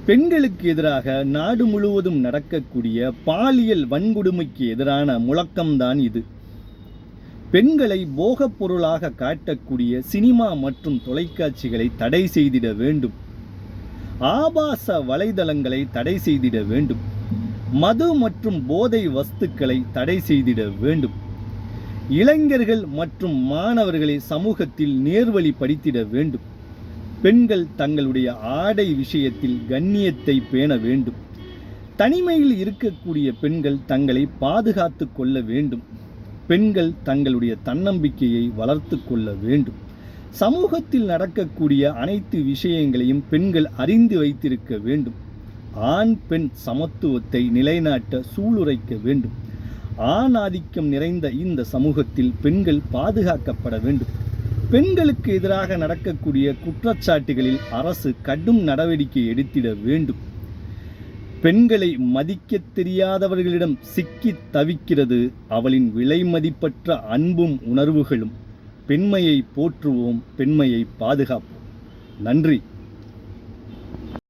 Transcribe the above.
பெண்களுக்கு எதிராக நாடு முழுவதும் நடக்கக்கூடிய பாலியல் வன்கொடுமைக்கு எதிரான முழக்கம்தான் இது. பெண்களை போகப் பொருளாக காட்டக்கூடிய சினிமா மற்றும் தொலைக்காட்சிகளை தடை செய்திட வேண்டும். ஆபாச வலைதளங்களை தடை செய்திட வேண்டும். மது மற்றும் போதை வஸ்துக்களை தடை செய்திட வேண்டும். இளைஞர்கள் மற்றும் மாணவர்களை சமூகத்தில் நேர்வழிப்படுத்திட வேண்டும். பெண்கள் தங்களுடைய ஆடை விஷயத்தில் கண்ணியத்தை பேண வேண்டும். தனிமையில் இருக்கக்கூடிய பெண்கள் தங்களை பாதுகாத்து கொள்ள வேண்டும். பெண்கள் தங்களுடைய தன்னம்பிக்கையை வளர்த்து கொள்ள வேண்டும். சமூகத்தில் நடக்கக்கூடிய அனைத்து விஷயங்களையும் பெண்கள் அறிந்து வைத்திருக்க வேண்டும். ஆண் பெண் சமத்துவத்தை நிலைநாட்ட சூளுரைக்க வேண்டும். ஆண் ஆதிக்கம் நிறைந்த இந்த சமூகத்தில் பெண்கள் பாதுகாக்கப்பட வேண்டும். பெண்களுக்கு எதிராக நடக்கக்கூடிய குற்றச்சாட்டுகளில் அரசு கடும் நடவடிக்கை எடுத்திட வேண்டும். பெண்களை மதிக்க தெரியாதவர்களிடம் சிக்கி தவிக்கிறது அவளின் விலை மதிப்பற்ற அன்பும் உணர்வுகளும். பெண்மையை போற்றுவோம், பெண்மையை பாதுகாப்போம். நன்றி.